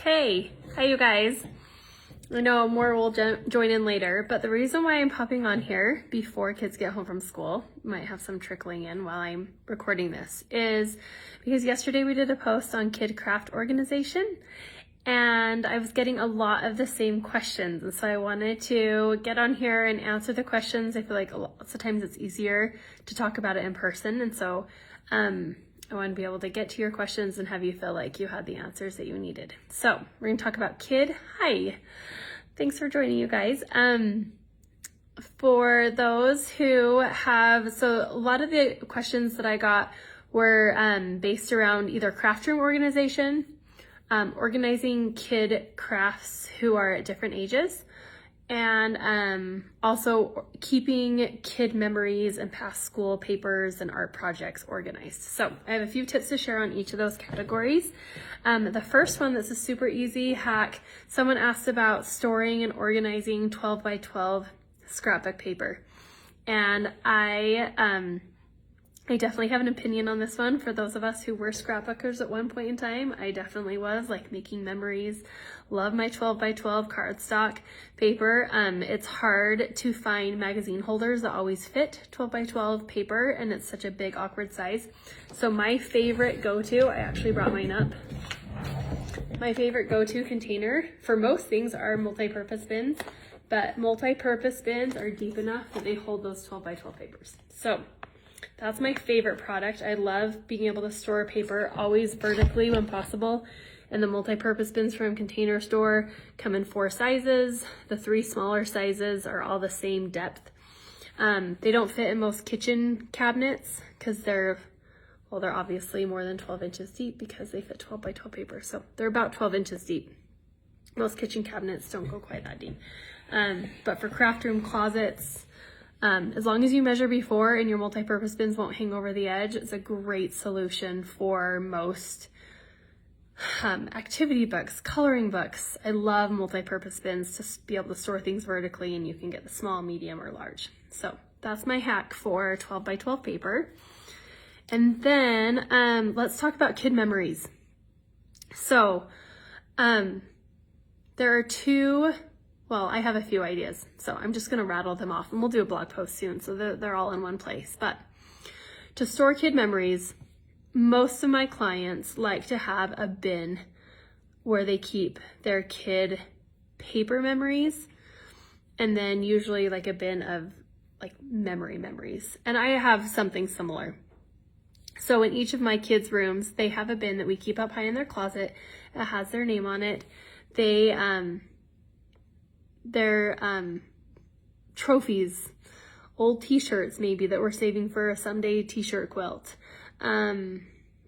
Hey, hi you guys. I know more will join in later, but the reason why I'm popping on here before kids get home from school, might have some trickling in while I'm recording this, is because yesterday we did a post on kid craft organization and I was getting a lot of the same questions. And so I wanted to get on here and answer the questions. I feel like lots of times it's easier to talk about it in person. And so, I want to be able to get to your questions and have you feel like you had the answers that you needed. So we're going to talk about kid. Hi, thanks for joining, you guys. For those who have, so a lot of the questions that I got were based around either craft room organization, organizing kid crafts who are at different ages, and also keeping kid memories and past school papers and art projects organized. So I have a few tips to share on each of those categories. The first one that's a super easy hack, someone asked about storing and organizing 12 by 12 scrapbook paper. And I definitely have an opinion on this one. For those of us who were scrapbookers at one point in time, I definitely was, like, making memories. Love my 12 by 12 cardstock paper. It's hard to find magazine holders that always fit 12 by 12 paper, and it's such a big, awkward size. So my favorite go-to, I actually brought mine up. My favorite go-to container for most things are multi-purpose bins, but multi-purpose bins are deep enough that they hold those 12 by 12 papers. So that's my favorite product. I love being able to store paper always vertically when possible. And the multi-purpose bins from Container Store come in 4 sizes. The 3 smaller sizes are all the same depth. They don't fit in most kitchen cabinets because they're obviously more than 12 inches deep because they fit 12 by 12 paper. So they're about 12 inches deep. Most kitchen cabinets don't go quite that deep. But for craft room closets, as long as you measure before and your multi-purpose bins won't hang over the edge, it's a great solution for most activity books, coloring books. I love multi-purpose bins to be able to store things vertically, and you can get the small, medium, or large. So that's my hack for 12 by 12 paper. And then let's talk about kid memories. So there are two, well, I have a few ideas, so I'm just going to rattle them off, and we'll do a blog post soon, so they're all in one place. But to store kid memories, most of my clients like to have a bin where they keep their kid paper memories, and then usually like a bin of like memories. And I have something similar. So in each of my kids' rooms, they have a bin that we keep up high in their closet. It has their name on it. Their trophies, old t-shirts maybe that we're saving for a someday t-shirt quilt.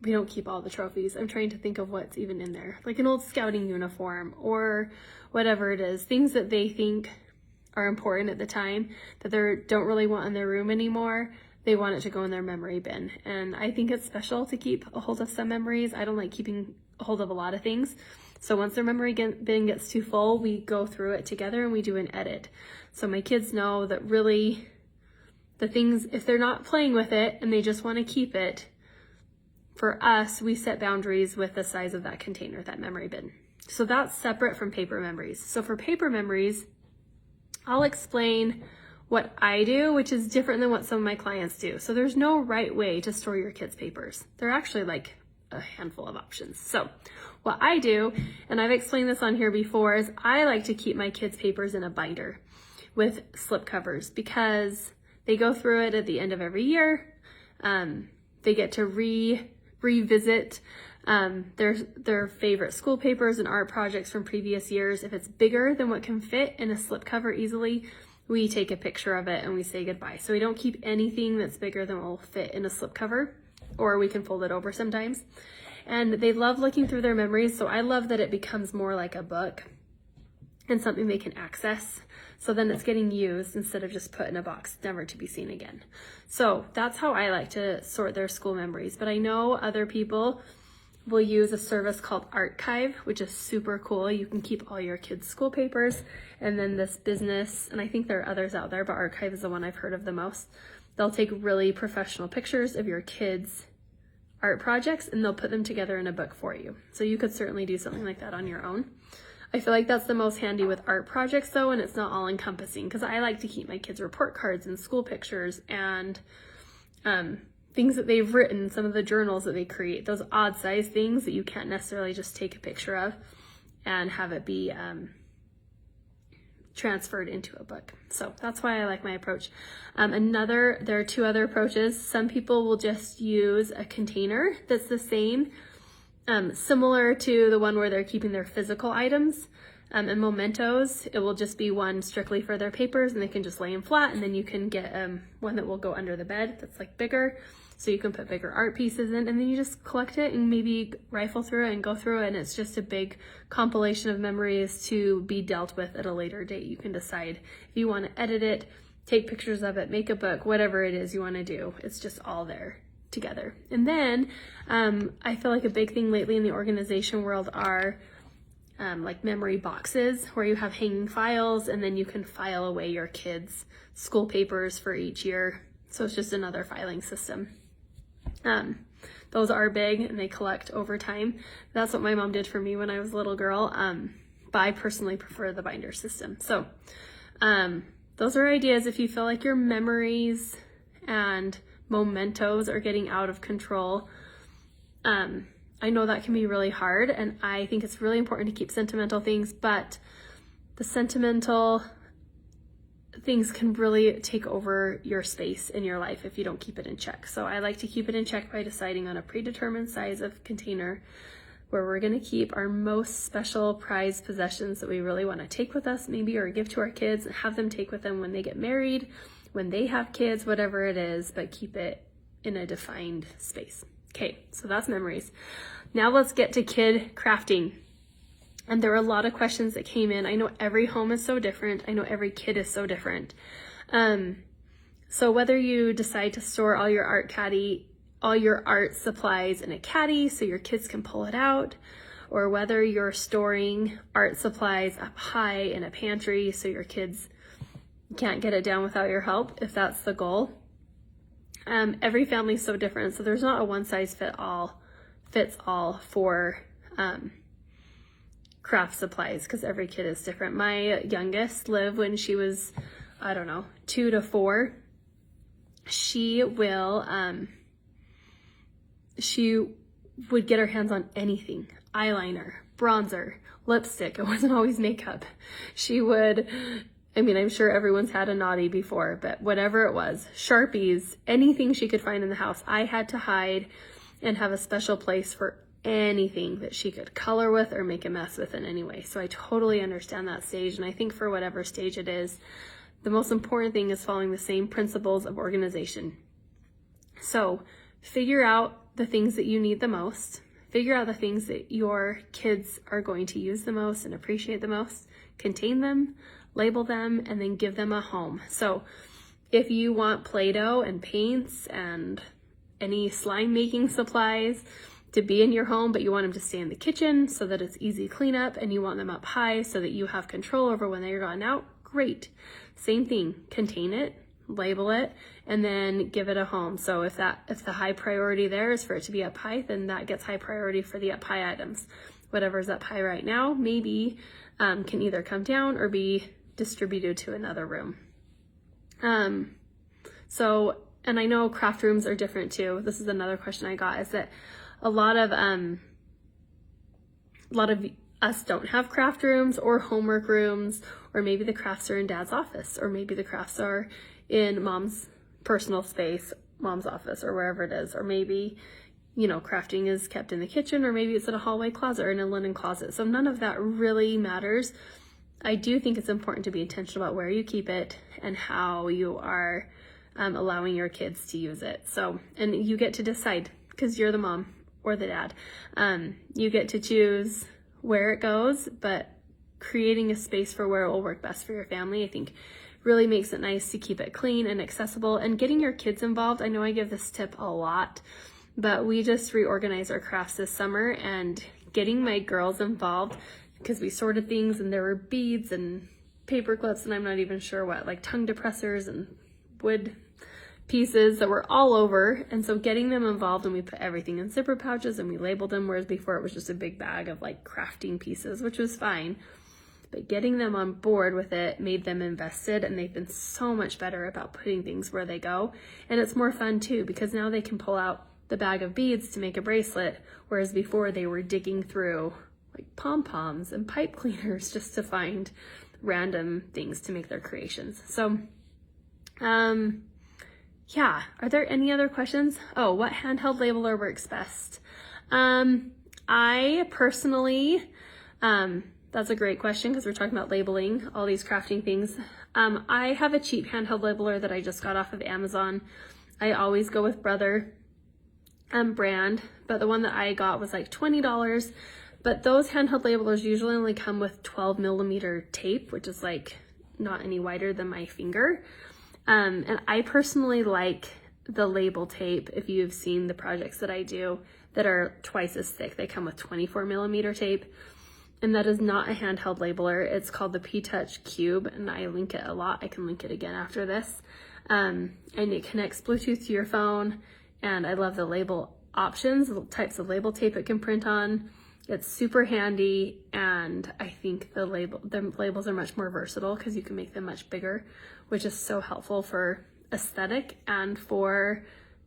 We don't keep all the trophies. I'm trying to think of what's even in there, like an old scouting uniform or whatever it is, things that they think are important at the time that they don't really want in their room anymore. They want it to go in their memory bin. And I think it's special to keep a hold of some memories. I don't like keeping a hold of a lot of things. So once their memory bin gets too full, we go through it together and we do an edit. So my kids know that really the things, if they're not playing with it and they just want to keep it, for us, we set boundaries with the size of that container, that memory bin. So that's separate from paper memories. So for paper memories, I'll explain what I do, which is different than what some of my clients do. So there's no right way to store your kids' papers. They're actually like a handful of options. So what I do, and I've explained this on here before, is I like to keep my kids' papers in a binder with slip covers because they go through it at the end of every year. They get to revisit their favorite school papers and art projects from previous years. If it's bigger than what can fit in a slip cover easily, we take a picture of it and we say goodbye. So we don't keep anything that's bigger than will fit in a slip cover, or we can fold it over sometimes. And they love looking through their memories, so I love that it becomes more like a book and something they can access. So then it's getting used instead of just put in a box, never to be seen again. So that's how I like to sort their school memories. But I know other people will use a service called Archive, which is super cool. You can keep all your kids' school papers, and then this business, and I think there are others out there, but Archive is the one I've heard of the most. They'll take really professional pictures of your kids' art projects, and they'll put them together in a book for you. So you could certainly do something like that on your own. I feel like that's the most handy with art projects though, and it's not all encompassing, because I like to keep my kids' report cards and school pictures and things that they've written, some of the journals that they create, those odd size things that you can't necessarily just take a picture of and have it be transferred into a book. So that's why I like my approach. There are two other approaches. Some people will just use a container that's the same, similar to the one where they're keeping their physical items. And mementos, it will just be one strictly for their papers, and they can just lay them flat, and then you can get one that will go under the bed that's like bigger, so you can put bigger art pieces in, and then you just collect it and maybe rifle through it and go through it, and it's just a big compilation of memories to be dealt with at a later date. You can decide if you want to edit it, take pictures of it, make a book, whatever it is you want to do. It's just all there together. And then I feel like a big thing lately in the organization world are like memory boxes, where you have hanging files, and then you can file away your kids' school papers for each year. So it's just another filing system. Those are big, and they collect over time. That's what my mom did for me when I was a little girl. But I personally prefer the binder system. So those are ideas if you feel like your memories and mementos are getting out of control. I know that can be really hard, and I think it's really important to keep sentimental things, but the sentimental things can really take over your space in your life if you don't keep it in check. So I like to keep it in check by deciding on a predetermined size of container where we're going to keep our most special prized possessions that we really want to take with us, maybe, or give to our kids and have them take with them when they get married, when they have kids, whatever it is, but keep it in a defined space. Okay, so that's memories. Now let's get to kid crafting. And there were a lot of questions that came in. I know every home is so different. I know every kid is so different. So whether you decide to store all your art supplies in a caddy so your kids can pull it out, or whether you're storing art supplies up high in a pantry so your kids can't get it down without your help, if that's the goal. Every family is so different, so there's not a one size fits all for craft supplies, because every kid is different. My youngest, Liv, when she was, 2 to 4, she would get her hands on anything: eyeliner, bronzer, lipstick. It wasn't always makeup. She would, I'm sure everyone's had a naughty before, but whatever it was, Sharpies, anything she could find in the house, I had to hide and have a special place for anything that she could color with or make a mess with in any way. So I totally understand that stage, and I think for whatever stage it is, the most important thing is following the same principles of organization. So figure out the things that you need the most, figure out the things that your kids are going to use the most and appreciate the most, contain them, label them, and then give them a home. So if you want Play-Doh and paints and any slime making supplies to be in your home, but you want them to stay in the kitchen so that it's easy cleanup, and you want them up high so that you have control over when they're gone out, great. Same thing, contain it, label it, and then give it a home. So if the high priority there is for it to be up high, then that gets high priority for the up high items. Whatever's up high right now maybe can either come down or be distributed to another room. And I know craft rooms are different too. This is another question I got, is that a lot of us don't have craft rooms or homework rooms, or maybe the crafts are in dad's office, or maybe the crafts are in mom's personal space, mom's office, or wherever it is, or maybe, crafting is kept in the kitchen, or maybe it's in a hallway closet or in a linen closet. So none of that really matters. I do think it's important to be intentional about where you keep it and how you are allowing your kids to use it. So, and you get to decide, because you're the mom or the dad. You get to choose where it goes, but creating a space for where it will work best for your family, I think, really makes it nice to keep it clean and accessible. And getting your kids involved, I know I give this tip a lot, but we just reorganized our crafts this summer, and getting my girls involved, because we sorted things and there were beads and paper clips and I'm not even sure what, like tongue depressors and wood pieces that were all over, and so getting them involved, and we put everything in zipper pouches and we labeled them, whereas before it was just a big bag of like crafting pieces, which was fine. But getting them on board with it made them invested, and they've been so much better about putting things where they go. And it's more fun too, because now they can pull out the bag of beads to make a bracelet, whereas before they were digging through like pom-poms and pipe cleaners just to find random things to make their creations. So, yeah, are there any other questions? Oh, what handheld labeler works best? I personally, that's a great question because we're talking about labeling all these crafting things. I have a cheap handheld labeler that I just got off of Amazon. I always go with Brother brand, but the one that I got was like $20. But those handheld labelers usually only come with 12 millimeter tape, which is like not any wider than my finger. And I personally like the label tape. If you've seen the projects that I do that are twice as thick, they come with 24 millimeter tape. And that is not a handheld labeler. It's called the P-Touch Cube, and I link it a lot. I can link it again after this. And it connects Bluetooth to your phone. And I love the label options, the types of label tape it can print on. It's super handy, and I think the labels are much more versatile because you can make them much bigger, which is so helpful for aesthetic and for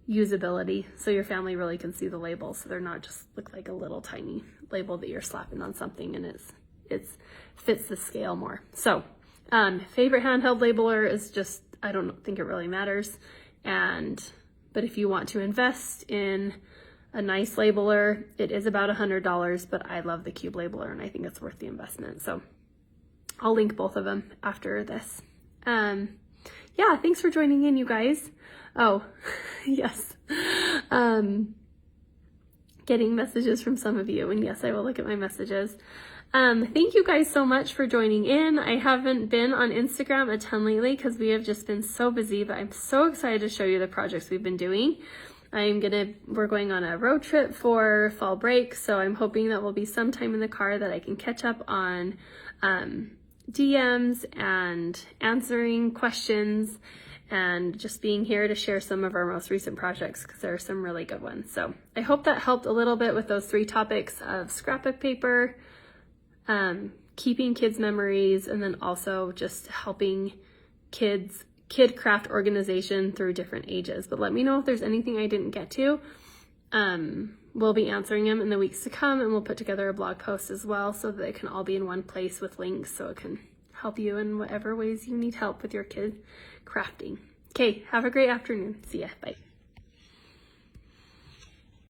usability, so your family really can see the labels, so they're not just look like a little tiny label that you're slapping on something, and it fits the scale more. So favorite handheld labeler is just, I don't think it really matters, but if you want to invest in a nice labeler, it is about $100, but I love the cube labeler and I think it's worth the investment. So I'll link both of them after this. Yeah, thanks for joining in, you guys. Oh, yes. Getting messages from some of you, and yes, I will look at my messages. Thank you guys so much for joining in. I haven't been on Instagram a ton lately because we have just been so busy, but I'm so excited to show you the projects we've been doing. We're going on a road trip for fall break, so I'm hoping that we'll be sometime in the car that I can catch up on DMs and answering questions and just being here to share some of our most recent projects because there are some really good ones. So I hope that helped a little bit with those 3 topics of scrapbook paper, keeping kids' memories, and then also just helping kid craft organization through different ages. But let me know if there's anything I didn't get to. We'll be answering them in the weeks to come, and we'll put together a blog post as well so that it can all be in one place with links so it can help you in whatever ways you need help with your kid crafting. Okay, have a great afternoon. See ya. Bye.